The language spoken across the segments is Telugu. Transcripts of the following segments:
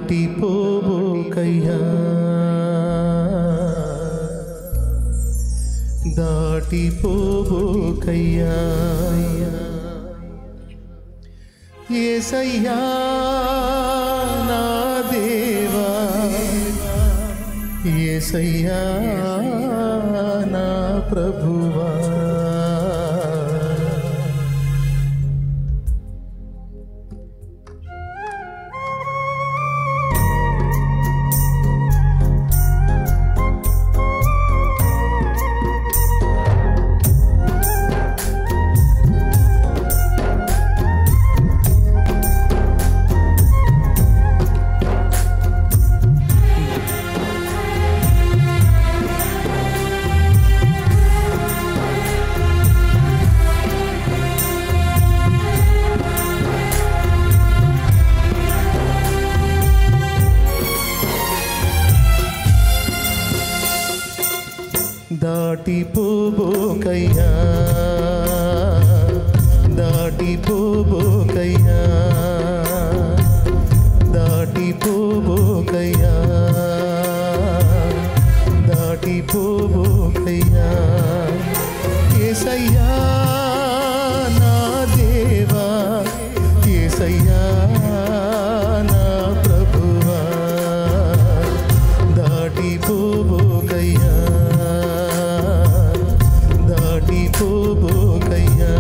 దాటిపోబోకయ్యా దాటిపోబోకయ్యా యేసయ్యా నా దేవా యేసయ్యా నా ప్రభువా దాటిపోబోకయ్యా దాటిపోబోకయ్యా దాటిపోబోకయ్యా దాటిపోబోకయ్యా యేసయ్యా నా దేవా యేసయ్యా నా ప్రభువా దాటిపోబోకయ్యా దాటిపోబోకయ్యా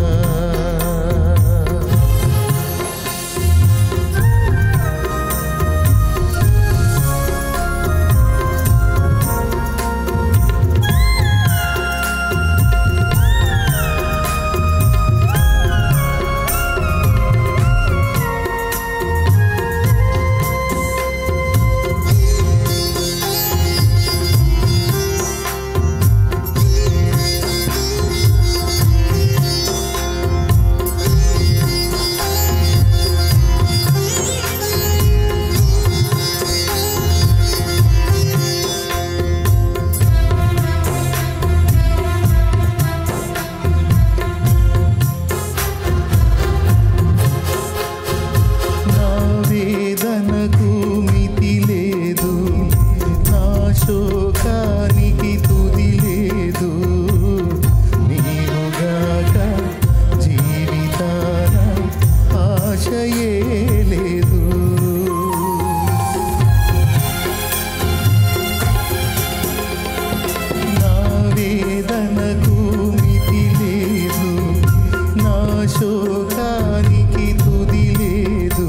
శోకానికి తుది లేదు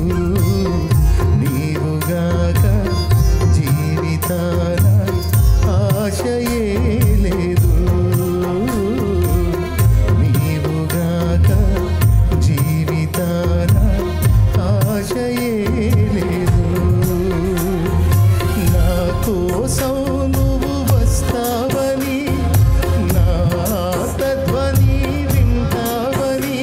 నీవుగాక జీవితాన ఆశయే లేదు నీవుగాక జీవితాన ఆశయే లేదు నా కోసం నువ్వు వస్తావని నా తద్వని వింటావని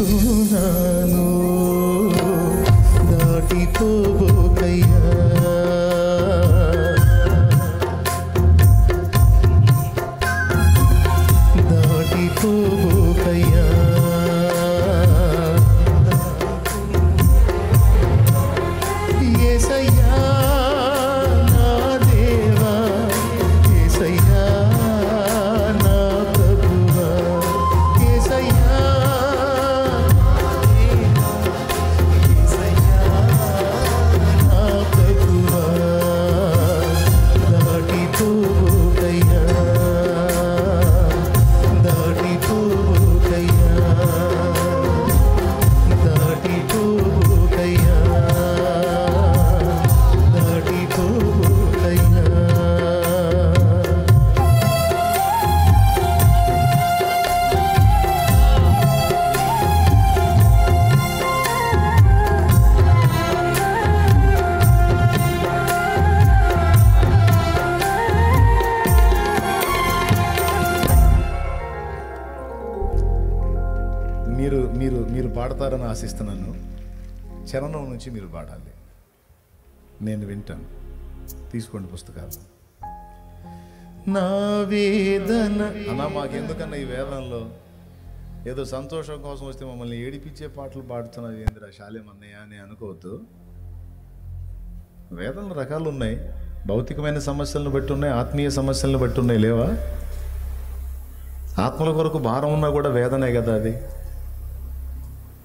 చేస్తున్నాను దాటిపోబోకయ్యా దాటిపోబోకయ్యా యేసయ్యా నా దేవా యేసయ్యా నా ప్రభువా యేసయ్యా యేసయ్యా నా ప్రభువా దాటిపోబోకయ్యా దాటిపోబోకయ్యా దాటిపోబోకయ్యా దాటిపోబోకయ్యా మీరు మీరు మీరు పాడతారని ఆశిస్తున్నాను. చరణం నుంచి మీరు పాడాలి, నేను వింటాను. తీసుకోండి పుస్తకాలు. నా వేదన అన్నా మాకెందుకన్నా ఈ వేదనలో ఏదో సంతోషం కోసం వస్తే మమ్మల్ని ఏడిపించే పాటలు పాడుతున్నది ఏందిరా శాలేం అన్నయ్య అని అనుకోవద్దు. వేదనలు రకాలు ఉన్నాయి. భౌతికమైన సమస్యలను బట్టి ఉన్నాయి, ఆత్మీయ సమస్యలను బట్టి ఉన్నాయి. లేవా? ఆత్మల కొరకు భారం ఉన్నా కూడా వేదనే కదా అది.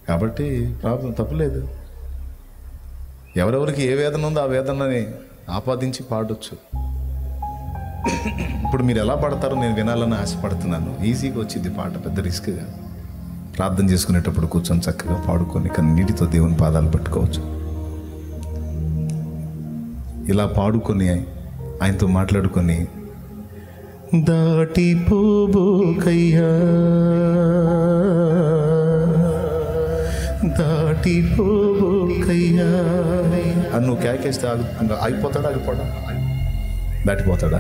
కాబట్టి ప్రాబ్లం తప్పులేదు. ఎవరెవరికి ఏ వేదన ఉందో ఆ వేదనని ఆపాదించి పాడొచ్చు. ఇప్పుడు మీరు ఎలా పాడతారో నేను వినాలని ఆశపడుతున్నాను. ఈజీగా వచ్చింది పాట, పెద్ద రిస్క్గా. ప్రార్థన చేసుకునేటప్పుడు కూర్చొని చక్కగా పాడుకొని కన్నీటితో దేవుని పాదాలు పట్టుకోవచ్చు. ఇలా పాడుకొని ఆయనతో మాట్లాడుకొని దాటిపోబోకయ్యా దాటిపోబోకయ్యా అని నువ్వు కేకేస్తే ఆగిపోతాడా? ఆగిపోడా? దాటిపోతాడా?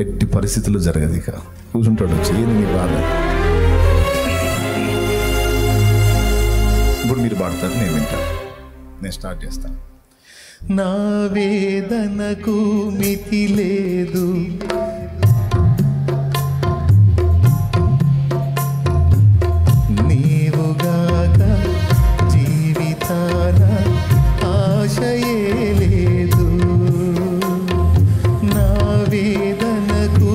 ఎట్టి పరిస్థితుల్లో జరగదు. ఇక కూర్చుంటాడు, చేయని నీ బాధ. ఇప్పుడు మీరు పాడతారు, నేను వింటాను. నేను స్టార్ట్ చేస్తాను. నా వేదనకు మితి లేదు, నీవుగాక జీవితాన ఆశయే లేదు. నా వేదనకు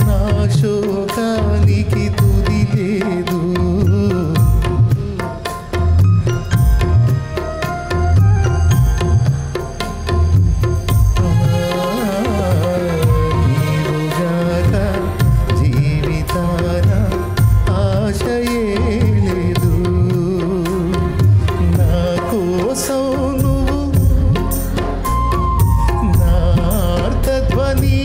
నా శోకానికి తుది లేదు. నీవుగాక జీవితాన ఆశయే లేదు. నా కోసం నువ్వు నా అర్థధ్వని,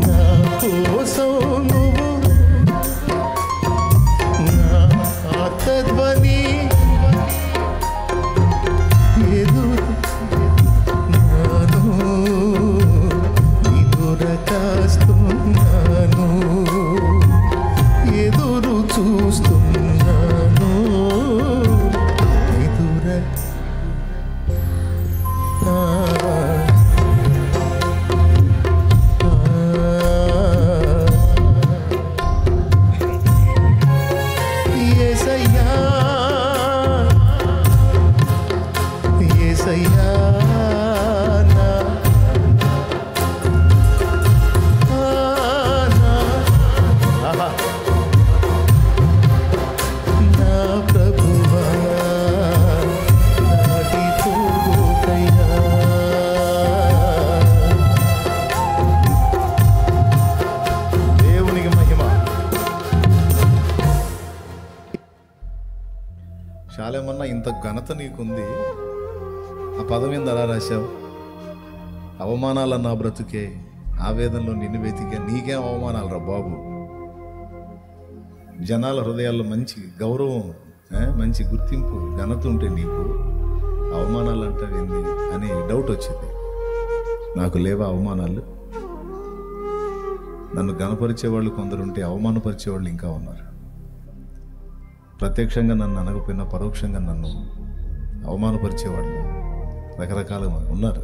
నా కోసం నువ్వు నా అర్థధ్వని ఎదురు నాను ఎదుర కాస్తున్నాను, ఎదురు చూస్తున్నాను, ఎదుర యేసయ్యా యేసయ్యా నా ఆహా, నా ప్రభువా దాటిపోబోకయ్యా దేవునికి మహిమ. శాలేమన్నా ఇంత ఘనత నీకుంది, ఆ పదం మీద అలా రాశావు. అవమానాలన్నా బ్రతుకే, ఆవేదనలో నిన్ను వెతికే. నీకేం అవమానాలు రా బాబు. జనాల హృదయాల్లో మంచి గౌరవం, మంచి గుర్తింపు, ఘనత ఉంటే నీకు అవమానాలు అంటావేంది అని డౌట్ వచ్చింది. నాకు లేవా అవమానాలు? నన్ను గణపరిచే వాళ్ళు కొందరుంటే అవమానపరిచే వాళ్ళు ఇంకా ఉన్నారు. ప్రత్యక్షంగా నన్ను అనకపోయినా పరోక్షంగా నన్ను అవమానపరిచేవాళ్ళు రకరకాలుగా ఉన్నారు.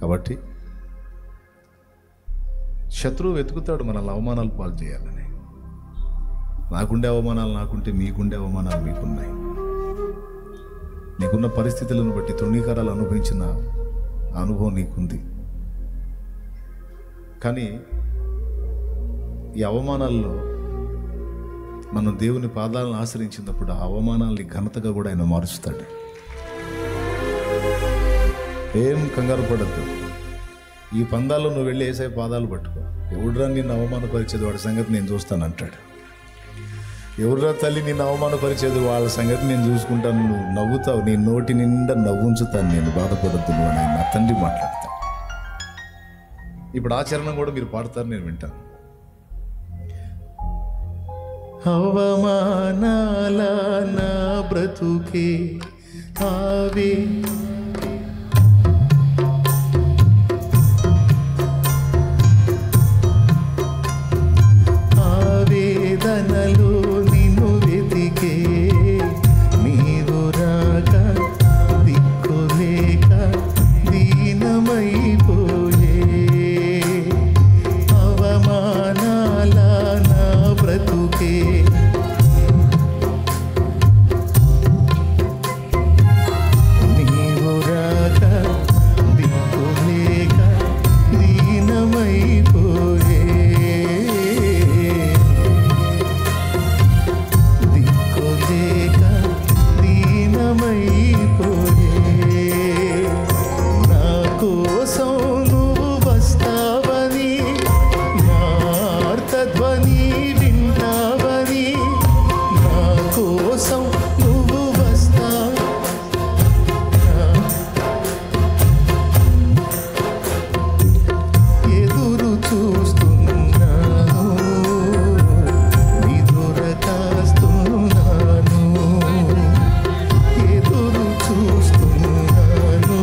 కాబట్టి శత్రువు వెతుకుతాడు మనల్ని అవమానాలు పాలు చేయాలని. నాకుండే అవమానాలు నాకుంటే మీకుండే అవమానాలు మీకున్నాయి. నీకున్న పరిస్థితులను బట్టి తృణీకారాలు అనుభవించిన అనుభవం నీకుంది. కానీ ఈ అవమానాల్లో మనం దేవుని పాదాలను ఆశ్రయించినప్పుడు ఆ అవమానాల్ని ఘనతగా కూడా ఆయన మారుస్తాడు. ఏం కంగారు పడద్దు. ఈ పందాల్లో నువ్వు వెళ్ళి ఏసై పాదాలు పట్టుకో. ఎవడురా నిన్ను అవమానపరిచేది వాడి సంగతి నేను చూస్తానంటాడు. ఎవరురా తల్లి నిన్ను అవమానపరిచేది వాళ్ళ సంగతి నేను చూసుకుంటాను. నువ్వు నవ్వుతావు, నీ నోటి నిండా నవ్వుంచుతాను, నేను బాధపడద్దు నువ్వు అని నా తండ్రి మాట్లాడతాను. ఇప్పుడు ఆచరణ కూడా మీరు పాడతారు, నేను వింటాను. అవమానాల నా బ్రతుకే ఆవే ఆవేదనలో నిన్ను వెతికే నీవు రాక దిక్కులేక దీనమైపోయే. అవమానాల నా బ్రతుకే నీవు రాక దిక్కులేక దీనమైపోయే. దిక్కులేక దీనమైపోయే. నా కోసం నువ్వు వస్తావని, నా ఆర్తధ్వని వింటావని, నా కోసం నువ్వు వస్తావు. ఎదురు చూస్తున్నాను, నిదుర కాస్తున్నాను. ఎదురు చూస్తున్నాను,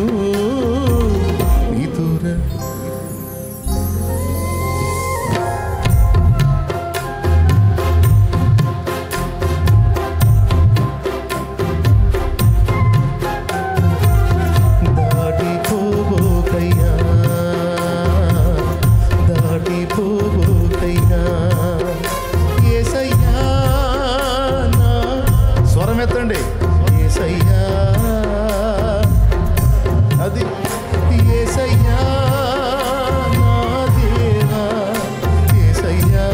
నిదుర దాటిపోబోకయ్యా, దాటిపోబోకయ్యా. యేసయ్యా నా స్వరం ఎత్తండి. యేసయ్యా, అది యేసయ్యా నా దేవా, యేసయ్యా.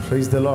Praise the lord.